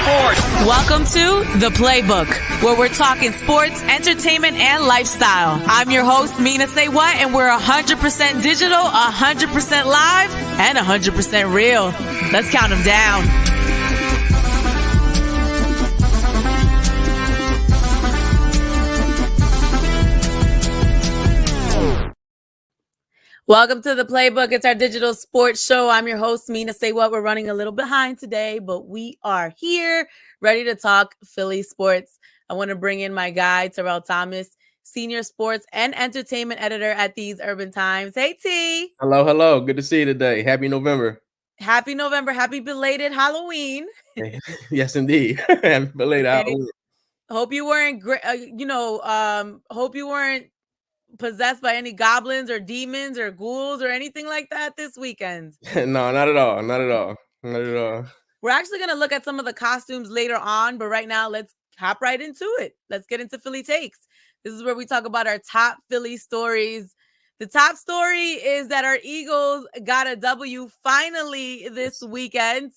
sports. Welcome to The Playbook, where we're talking sports, entertainment, and lifestyle. I'm your host, Mina SayWhat, and we're 100% digital, 100% live, and 100% real. Let's count them down. Welcome to The Playbook. It's our digital sports show. I'm your host, Mina SayWhat. We're running a little behind today, but we are here ready to talk Philly sports. I want to bring in my guy, Terrell Thomas, senior sports and entertainment editor at These Urban Times. Hey, T. Hello. Good to see you today. Happy November. Happy November. Happy belated Halloween. Yes, indeed. Happy belated Halloween. Hope you weren't, hope you weren't possessed by any goblins or demons or ghouls or anything like that this weekend. No, not at all. Not at all. Not at all. We're actually going to look at some of the costumes later on, but right now let's hop right into it. Let's get into Philly Takes. This is where we talk about our top Philly stories. The top story is that our Eagles got a W finally this weekend.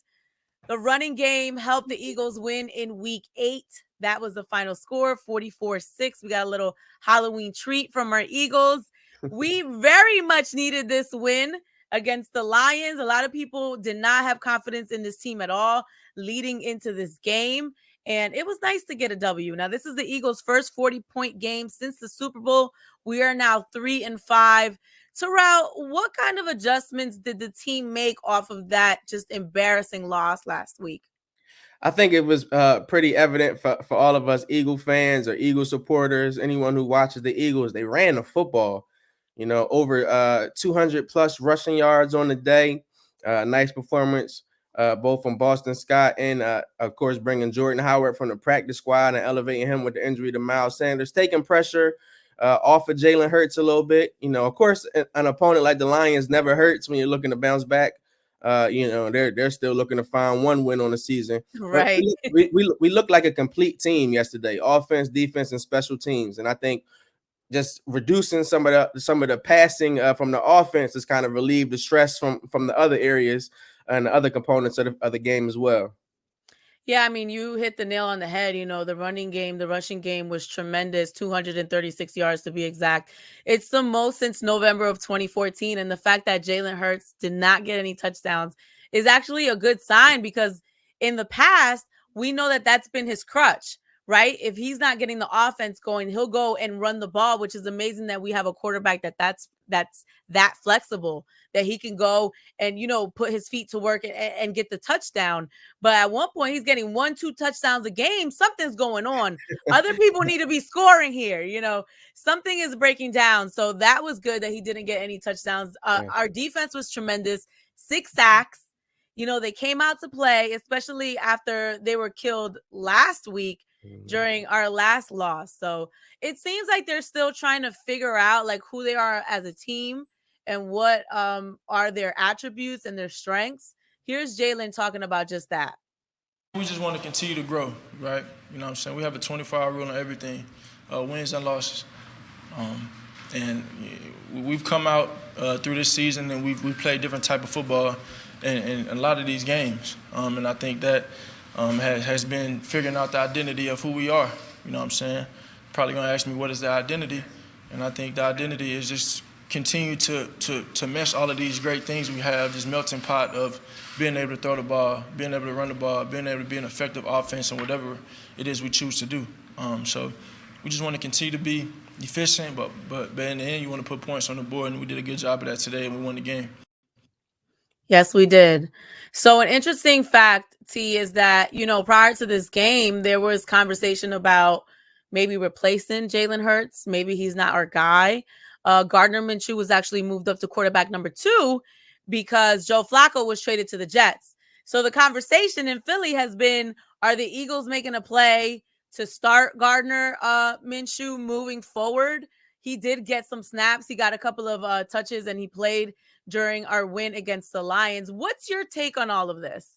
The running game helped the Eagles win in week 8. That was the final score, 44-6. We got a little Halloween treat from our Eagles. We very much needed this win against the Lions. A lot of people did not have confidence in this team at all leading into this game. And it was nice to get a W. Now, this is the Eagles' first 40-point game since the Super Bowl. We are now 3-5. Terrell, what kind of adjustments did the team make off of that just embarrassing loss last week? I think it was pretty evident for all of us Eagle fans or Eagle supporters, anyone who watches the Eagles. They ran the football, over 200 plus rushing yards on the day. Nice performance, both from Boston Scott and, of course, bringing Jordan Howard from the practice squad and elevating him with the injury to Miles Sanders, taking pressure off of Jalen Hurts a little bit. Of course, an opponent like the Lions never hurts when you're looking to bounce back. They're still looking to find one win on the season. Right. We look like a complete team yesterday, offense, defense, and special teams. And I think just reducing some of the passing from the offense has kind of relieved the stress from the other areas and the other components of the game as well. Yeah, I mean, you hit the nail on the head. The running game, the rushing game was tremendous, 236 yards to be exact. It's the most since November of 2014. And the fact that Jalen Hurts did not get any touchdowns is actually a good sign, because in the past, we know that that's been his crutch, right? If he's not getting the offense going, he'll go and run the ball, which is amazing that we have a quarterback that's that flexible, that he can go and, put his feet to work and get the touchdown. But at one point, he's getting 1-2 touchdowns a game. Something's going on. Other people need to be scoring here. Something is breaking down. So that was good that he didn't get any touchdowns. Our defense was tremendous. 6 sacks. They came out to play, especially after they were killed last week during our last loss. So it seems like they're still trying to figure out who they are as a team and what are their attributes and their strengths. Here's Jalen talking about just that. We just want to continue to grow, right? You know what I'm saying? We have a 24-hour rule on everything, wins and losses. And we've come out through this season and we've played different type of football in a lot of these games. And I think that has been figuring out the identity of who we are. You know what I'm saying? Probably going to ask me, what is the identity? And I think the identity is just continue to mesh all of these great things we have, this melting pot of being able to throw the ball, being able to run the ball, being able to be an effective offense and whatever it is we choose to do. So we just want to continue to be efficient, but in the end, you want to put points on the board, and we did a good job of that today, and we won the game. Yes, we did. So an interesting fact, T, is that, prior to this game, there was conversation about maybe replacing Jalen Hurts. Maybe he's not our guy. Gardner Minshew was actually moved up to quarterback number 2 because Joe Flacco was traded to the Jets. So the conversation in Philly has been, are the Eagles making a play to start Gardner Minshew moving forward? He did get some snaps. He got a couple of touches, and he played during our win against the Lions. What's your take on all of this?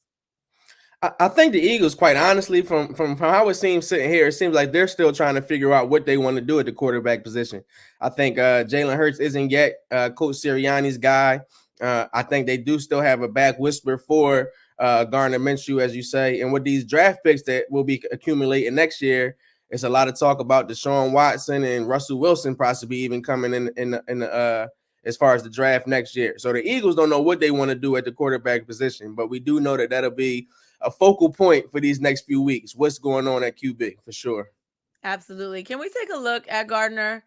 I think the Eagles, quite honestly, from how it seems sitting here, it seems like they're still trying to figure out what they want to do at the quarterback position. I think Jalen Hurts isn't yet Coach Sirianni's guy. I think they do still have a back whisper for Gardner Minshew, as you say. And with these draft picks that will be accumulating next year, it's a lot of talk about Deshaun Watson and Russell Wilson possibly even coming in as far as the draft next year. So the Eagles don't know what they want to do at the quarterback position, but we do know that that'll be a focal point for these next few weeks. What's going on at QB for sure. Absolutely. Can we take a look at Gardner?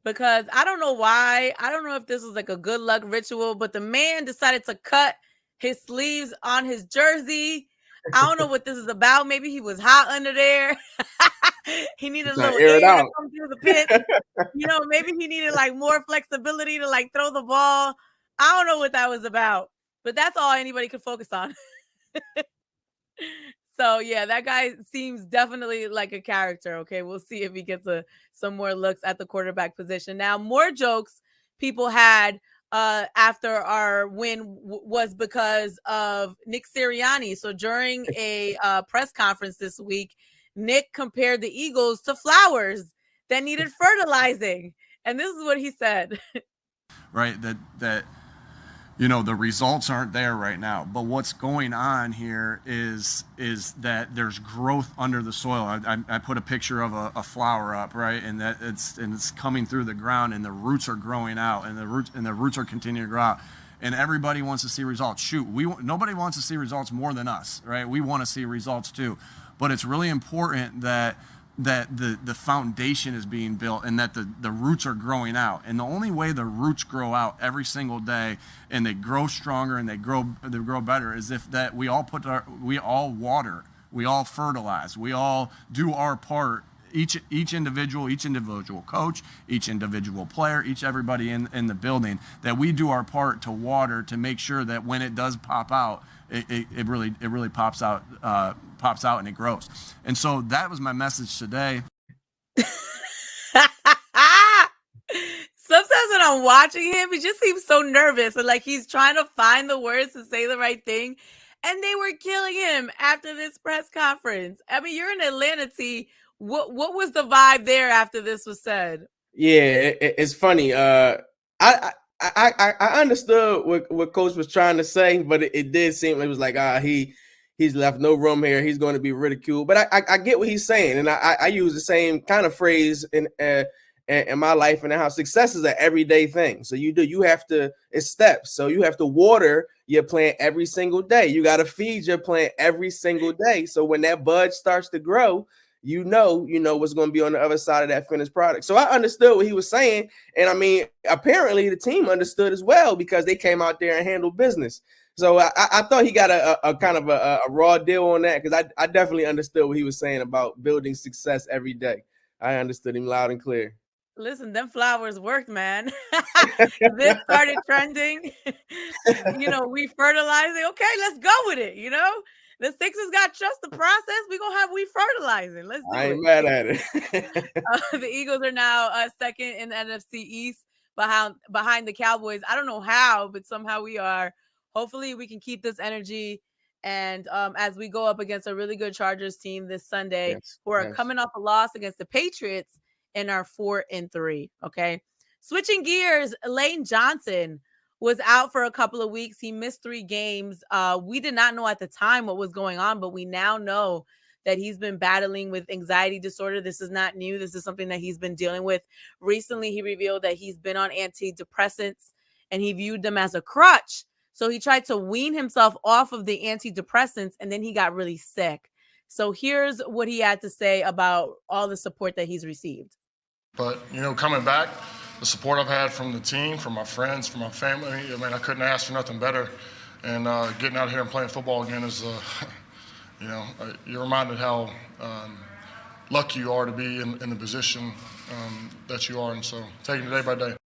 Because I don't know why. I don't know if this was like a good luck ritual, but the man decided to cut his sleeves on his jersey. I don't know what this is about. Maybe he was hot under there. He needed a little air to come through the pit. Maybe he needed like more flexibility to like throw the ball. I don't know what that was about, but that's all anybody could focus on. So yeah, that guy seems definitely like a character. Okay, we'll see if he gets some more looks at the quarterback position. Now, more jokes people had after our win was because of Nick Sirianni. So during a press conference this week, Nick compared the Eagles to flowers that needed fertilizing, and this is what he said. Right, that the results aren't there right now, but what's going on here is that there's growth under the soil. I put a picture of a flower up, right, and that it's coming through the ground, and the roots are growing out, and the roots are continuing to grow out, and everybody wants to see results. Shoot, nobody wants to see results more than us, right? We want to see results too, but it's really important that the foundation is being built and that the roots are growing out. And the only way the roots grow out every single day and they grow stronger and they grow better is if that we all water, we all fertilize, we all do our part. Each individual coach, each individual player, everybody in the building, that we do our part to water to make sure that when it does pop out, it really pops out and it grows. And so that was my message today. Sometimes when I'm watching him, he just seems so nervous and like he's trying to find the words to say the right thing. And they were killing him after this press conference. I mean, you're in Atlanta, T. What was the vibe there after this was said? Yeah, it's funny. I understood what Coach was trying to say, but it did seem it was like he's left no room here. He's going to be ridiculed. But I get what he's saying, and I use the same kind of phrase in my life and how success is an everyday thing. So you have to, it's steps. So you have to water your plant every single day. You got to feed your plant every single day. So when that bud starts to grow, you know what's going to be on the other side of that finished product. So I understood what he was saying. And I mean, apparently the team understood as well because they came out there and handled business. So I thought he got a kind of a raw deal on that because I definitely understood what he was saying about building success every day. I understood him loud and clear. Listen, them flowers worked, man. This started trending. We fertilizing. Okay, let's go with it. The Sixers got trust the process. We're going to have we fertilizing. Let's do it. I ain't mad at it. The Eagles are now second in the NFC East behind the Cowboys. I don't know how, but somehow we are. Hopefully we can keep this energy. And as we go up against a really good Chargers team this Sunday, who are coming off a loss against the Patriots and are 4-3. Okay. Switching gears, Lane Johnson was out for a couple of weeks. He missed 3 games. We did not know at the time what was going on, but we now know that he's been battling with anxiety disorder. This is not new. This is something that he's been dealing with. Recently, he revealed that he's been on antidepressants and he viewed them as a crutch. So he tried to wean himself off of the antidepressants and then he got really sick. So here's what he had to say about all the support that he's received. But, coming back, the support I've had from the team, from my friends, from my family, I couldn't ask for nothing better. And getting out here and playing football again is, you're reminded how lucky you are to be in the position that you are. And so taking it day by day.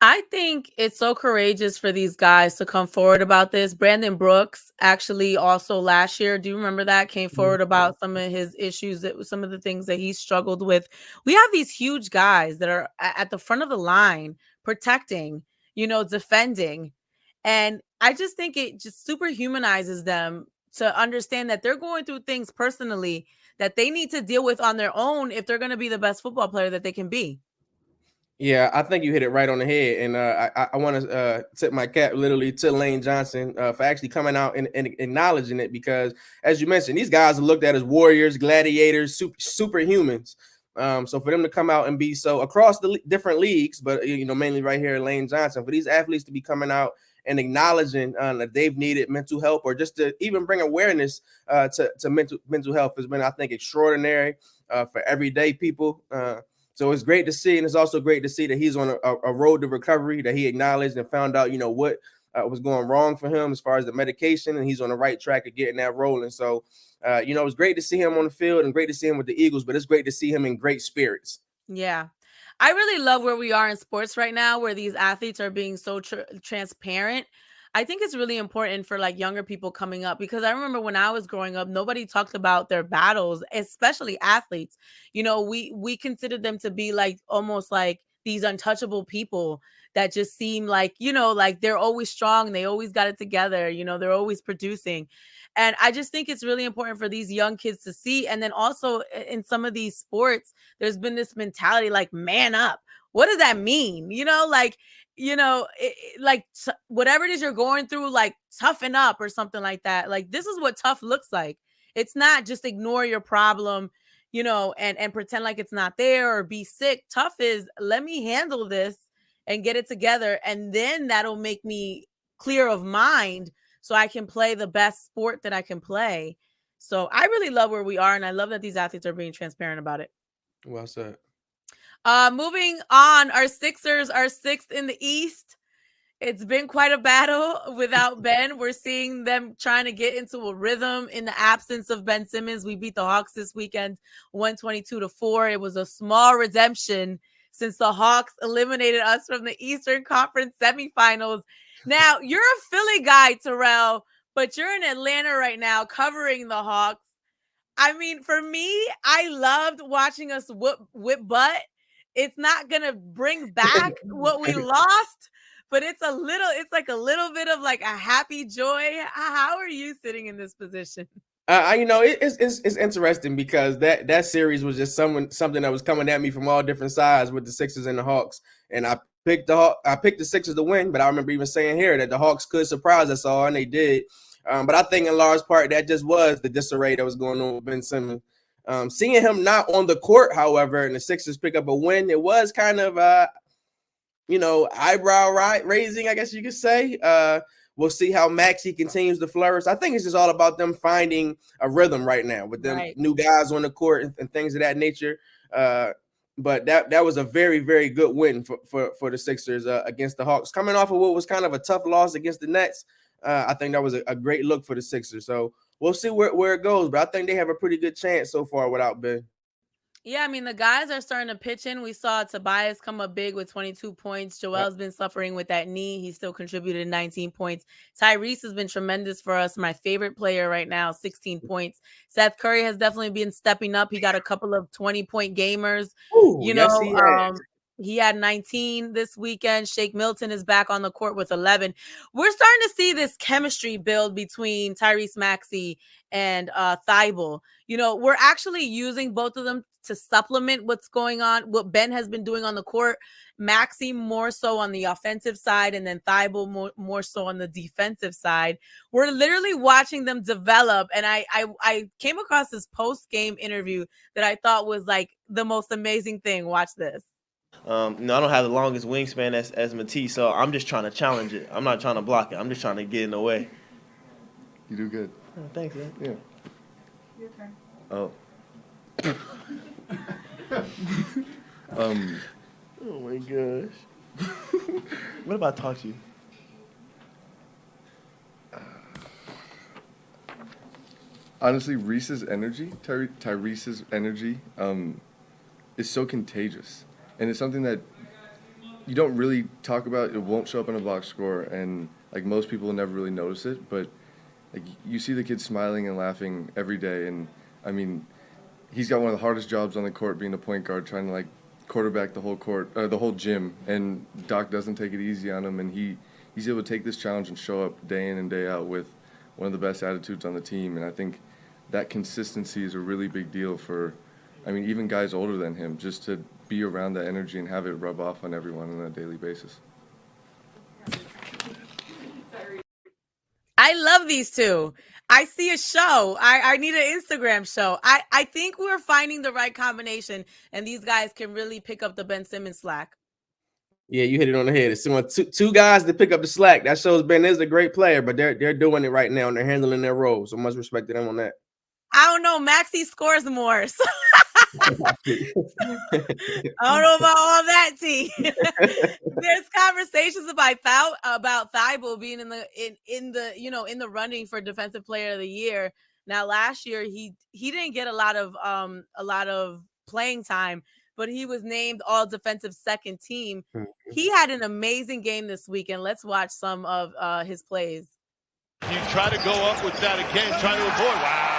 I think it's so courageous for these guys to come forward about this. Brandon Brooks actually also last year, do you remember that, came forward about some of his issues, some of the things that he struggled with. We have these huge guys that are at the front of the line protecting, defending. And I just think it just super humanizes them to understand that they're going through things personally that they need to deal with on their own if they're going to be the best football player that they can be. Yeah, I think you hit it right on the head, and I want to tip my cap literally to Lane Johnson for actually coming out and acknowledging it, because as you mentioned, these guys are looked at as warriors, gladiators, superhumans. So for them to come out and be so across the different leagues, but mainly right here, Lane Johnson, for these athletes to be coming out and acknowledging that they've needed mental help, or just to even bring awareness to mental health, has been, I think, extraordinary for everyday people. So it's great to see, and it's also great to see that he's on a road to recovery, that he acknowledged and found out, what was going wrong for him as far as the medication, and he's on the right track of getting that rolling. So, it was great to see him on the field and great to see him with the Eagles, but it's great to see him in great spirits. Yeah. I really love where we are in sports right now, where these athletes are being so transparent. I think it's really important for like younger people coming up, because I remember when I was growing up, nobody talked about their battles, especially athletes. We considered them to be like almost like these untouchable people that just seem like, like they're always strong, they always got it together, they're always producing. And I just think it's really important for these young kids to see. And then also in some of these sports, there's been this mentality like, man up. What does that mean? Whatever it is you're going through, like toughen up or something like that. Like, this is what tough looks like. It's not just ignore your problem, and pretend like it's not there or be sick. Tough is, let me handle this and get it together. And then that'll make me clear of mind so I can play the best sport that I can play. So I really love where we are, and I love that these athletes are being transparent about it. Well said. Moving on, our Sixers are sixth in the East. It's been quite a battle without Ben. We're seeing them trying to get into a rhythm in the absence of Ben Simmons. We beat the Hawks this weekend, 122-4. It was a small redemption since the Hawks eliminated us from the Eastern Conference semifinals. Now, you're a Philly guy, Terrell, but you're in Atlanta right now covering the Hawks. I mean, for me, I loved watching us whip butt. It's not going to bring back what we lost, but it's like a little bit of like a happy joy. How are you sitting in this position? It's interesting because that series was just something that was coming at me from all different sides with the Sixers and the Hawks, and I picked the Sixers to win. But I remember even saying here that the Hawks could surprise us all, and they did. But I think in large part that just was the disarray that was going on with Ben Simmons. Seeing him not on the court, however, and the Sixers pick up a win, it was kind of eyebrow raising, I guess you could say. We'll see how Maxey continues to flourish. I think it's just all about them finding a rhythm right now with them new guys on the court and things of that nature. But that was a very, very good win for the Sixers against the Hawks. Coming off of what was kind of a tough loss against the Nets, I think that was a great look for the Sixers. So we'll see where it goes. But I think they have a pretty good chance so far without Ben. Yeah, I mean, the guys are starting to pitch in. We saw Tobias come up big with 22 points. Joel's been suffering with that knee. He still contributed 19 points. Tyrese has been tremendous for us. My favorite player right now, 16 points. Seth Curry has definitely been stepping up. He got a couple of 20-point gamers. Ooh, yes, he has. He had 19 this weekend. Shake Milton is back on the court with 11. We're starting to see this chemistry build between Tyrese Maxey and Thibault. We're actually using both of them to supplement what's going on, what Ben has been doing on the court. Maxey more so on the offensive side, and then Thibault more so on the defensive side. We're literally watching them develop. And I came across this post-game interview that I thought was like the most amazing thing. Watch this. I don't have the longest wingspan as Matisse, so I'm just trying to challenge it. I'm not trying to block it. I'm just trying to get in the way. You do good. Oh, thanks, man. Yeah. Your turn. Oh. Oh my gosh. What if I talk to you? Honestly, Reese's energy, Tyrese's energy, is so contagious. And it's something that you don't really talk about. It won't show up on a box score, and like most people will never really notice it. But like you see the kid smiling and laughing every day, and I mean, he's got one of the hardest jobs on the court, being a point guard, trying to like quarterback the whole court, the whole gym. And Doc doesn't take it easy on him, and he's able to take this challenge and show up day in and day out with one of the best attitudes on the team. And I think that consistency is a really big deal for I mean, even guys older than him, just to be around that energy and have it rub off on everyone on a daily basis. I love these two. I see a show. I need an Instagram show. I think we're finding the right combination, and these guys can really pick up the Ben Simmons slack. Yeah, you hit it on the head. It's two guys to pick up the slack. That shows Ben is a great player, but they're doing it right now and they're handling their role. So much respect to them on that. I don't know. Maxey scores more. So I don't know about all that, T. There's conversations about Thibault being in the running for Defensive Player of the Year. Now, last year he didn't get a lot of playing time, but he was named All Defensive Second Team. He had an amazing game this weekend. Let's watch some of his plays. You try to go up with that again, trying to avoid. Wow.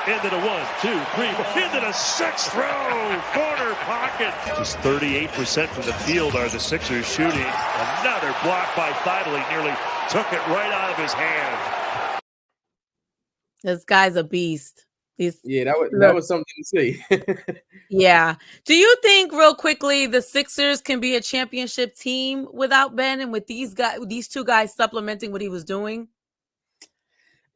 Into the 1, 2, 3, into the 6th row, corner pocket. Just 38% from the field are the Sixers shooting. Another block by Thibault. He nearly took it right out of his hand. This guy's a beast. That was something to see. Yeah. Do you think, real quickly, the Sixers can be a championship team without Ben and with these two guys supplementing what he was doing?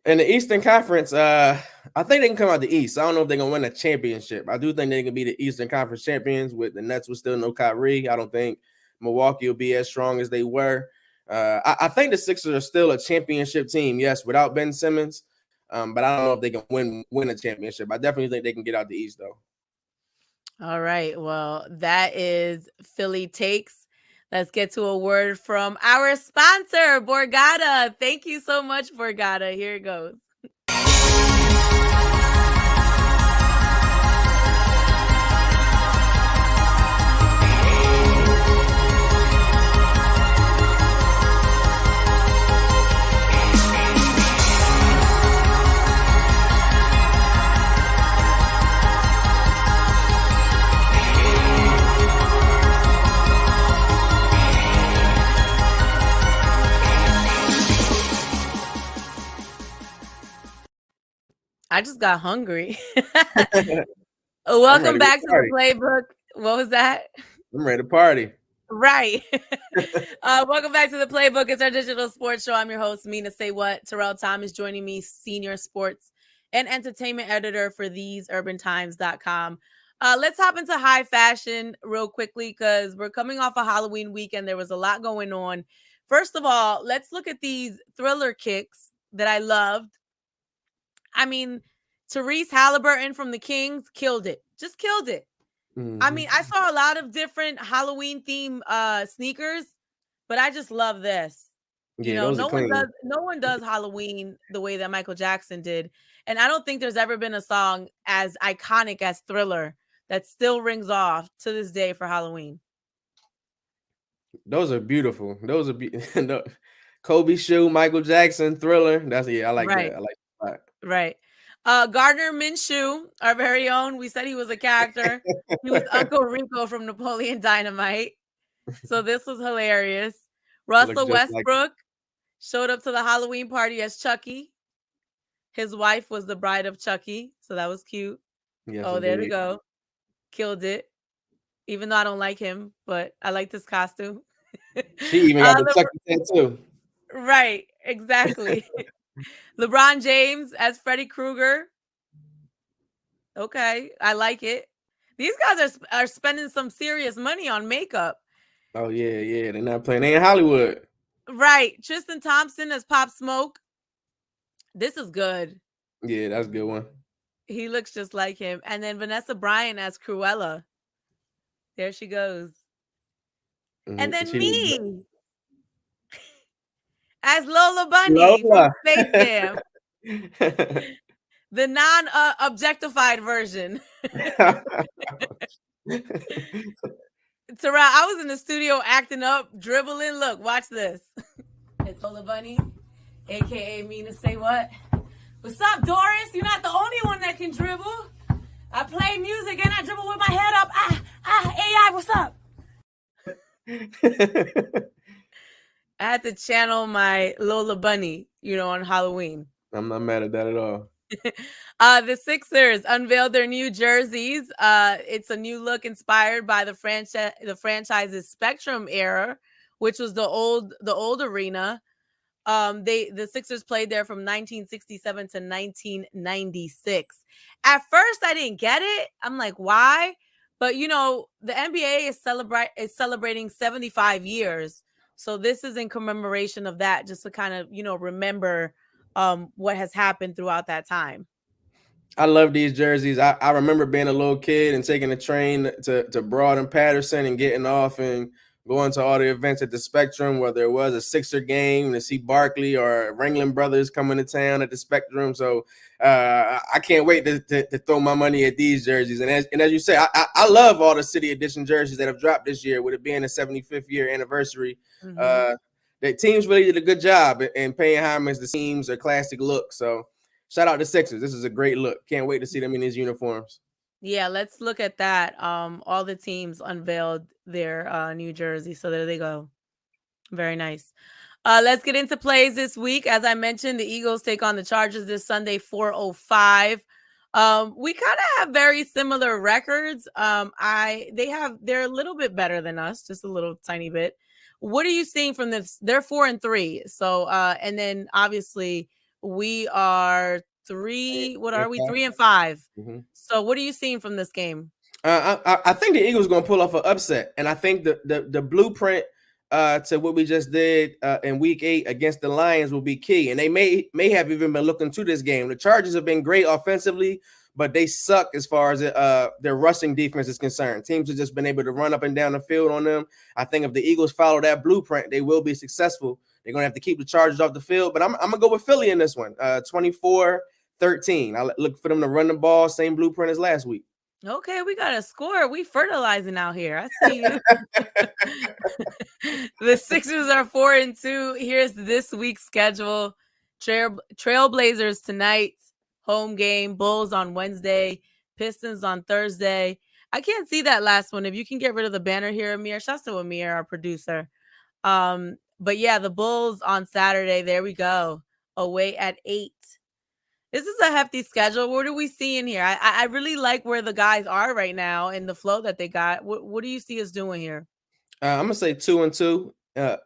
In the Eastern Conference, I think they can come out the East. I don't know if they're going to win a championship. I do think they can be the Eastern Conference champions with the Nets with still no Kyrie. I don't think Milwaukee will be as strong as they were. I think the Sixers are still a championship team, yes, without Ben Simmons. But I don't know if they can win a championship. I definitely think they can get out the East, though. All right. Well, that is Philly Takes. Let's get to a word from our sponsor, Borgata. Thank you so much, Borgata. Here it goes. I just got hungry. Welcome back to the Playbook. What was that? I'm ready to party. Right. Welcome back to the Playbook. It's our digital sports show. I'm your host, Mina SayWhat. Terrell Thomas joining me, senior sports and entertainment editor for theseurbantimes.com. Let's hop into high fashion real quickly because we're coming off a Halloween weekend. There was a lot going on. First of all, let's look at these Thriller kicks that I loved. I mean, Tyrese Halliburton from the Kings killed it. Just killed it. Mm-hmm. I mean, I saw a lot of different Halloween theme sneakers, but I just love this. You know, no one does Halloween the way that Michael Jackson did. And I don't think there's ever been a song as iconic as Thriller that still rings off to this day for Halloween. Those are beautiful. Those are Kobe shoe, Michael Jackson, Thriller. I like that. I like that. Right. Gardner Minshew, our very own. We said he was a character. He was Uncle Rico from Napoleon Dynamite. So this was hilarious. Russell Westbrook showed up to the Halloween party as Chucky. His wife was the bride of Chucky. So that was cute. Yes, there we go. Killed it. Even though I don't like him, but I like this costume. She even got the Chucky tattoo. Right. Exactly. LeBron James as Freddy Krueger. Okay, I like it. These guys are spending some serious money on makeup. Oh, yeah. They're not playing. They in Hollywood. Right. Tristan Thompson as Pop Smoke. This is good. Yeah, that's a good one. He looks just like him. And then Vanessa Bryant as Cruella. There she goes. Mm-hmm. And then me as Lola Bunny from Space Jam. The non-objectified version. Terrell, I was in the studio acting up, dribbling. Look, watch this. It's Lola Bunny, a.k.a. Mina SayWhat. What's up, Doris? You're not the only one that can dribble. I play music and I dribble with my head up. AI, what's up? I had to channel my Lola Bunny, on Halloween. I'm not mad at that at all. The Sixers unveiled their new jerseys. It's a new look inspired by the franchise's Spectrum era, which was the old arena. The Sixers played there from 1967 to 1996. At first, I didn't get it. I'm like, why? But the NBA is celebrating 75 years. So this is in commemoration of that, just to kind of, remember what has happened throughout that time. I love these jerseys. I remember being a little kid and taking a train to Broad and Patterson and getting off and going to all the events at the Spectrum, whether it was a Sixer game to see Barkley or Ringling Brothers coming to town at the Spectrum. So I can't wait to throw my money at these jerseys. And as you say, I love all the City Edition jerseys that have dropped this year, with it being the 75th year anniversary. Mm-hmm. The teams really did a good job in paying homage to teams or classic look. So shout out to Sixers. This is a great look. Can't wait to see them in these uniforms. Yeah, let's look at that. All the teams unveiled their new jersey. So there they go. Very nice. Let's get into plays this week. As I mentioned, the Eagles take on the Chargers this Sunday, 4:05. We kind of have very similar records. They're a little bit better than us, just a little tiny bit. What are you seeing from this? They're 4-3. So and then obviously we are 3. What are we? 3-5. Mm-hmm. So what are you seeing from this game? I think the Eagles are going to pull off an upset, and I think the blueprint to what we just did in Week 8 against the Lions will be key. And they may have even been looking to this game. The Chargers have been great offensively, but they suck as far as their rushing defense is concerned. Teams have just been able to run up and down the field on them. I think if the Eagles follow that blueprint, they will be successful. They're going to have to keep the Chargers off the field, but I'm going to go with Philly in this one, 24-13. I look for them to run the ball, same blueprint as last week. Okay, we got a score. We fertilizing out here. I see you. The Sixers are 4-2. Here's this week's schedule. Trailblazers tonight, home game. Bulls on Wednesday. Pistons on Thursday. I can't see that last one. If you can get rid of the banner here, Amir. Shouts to Amir, our producer. But yeah, the Bulls on Saturday. There we go. Away at 8. This is a hefty schedule. What are we seeing here? I really like where the guys are right now and the flow that they got. What do you see us doing here? I'm going to say 2-2.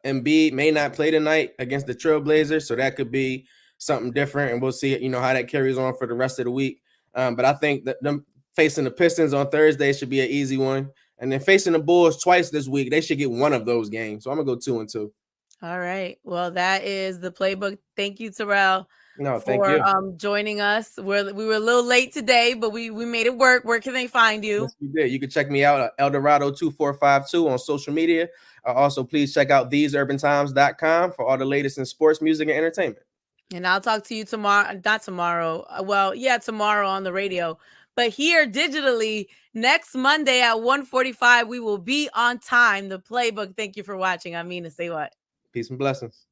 Embiid may not play tonight against the Trailblazers, so that could be something different, and we'll see how that carries on for the rest of the week. But I think that them facing the Pistons on Thursday should be an easy one. And then facing the Bulls twice this week, they should get one of those games. So I'm going to go 2-2. All right. Well, that is the playbook. Thank you, Terrell. No, thank you. Joining us. We were a little late today, but we made it work. Where can they find you? Yes, we did. You can check me out at Eldorado2452 on social media. Also, please check out theseurbantimes.com for all the latest in sports, music, and entertainment. And I'll talk to you tomorrow. Not tomorrow. Tomorrow on the radio. But here digitally, next Monday at 1:45, we will be on time. The playbook. Thank you for watching. I'm Mina SayWhat. Peace and blessings.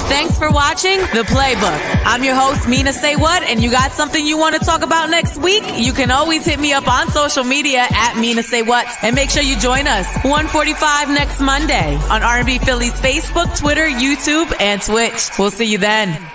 Thanks for watching The Playbook. I'm your host, Mina SayWhat, and you got something you want to talk about next week? You can always hit me up on social media at Mina SayWhat, and make sure you join us 1:45 next Monday on R&B Philly's Facebook, Twitter, YouTube, and Twitch. We'll see you then.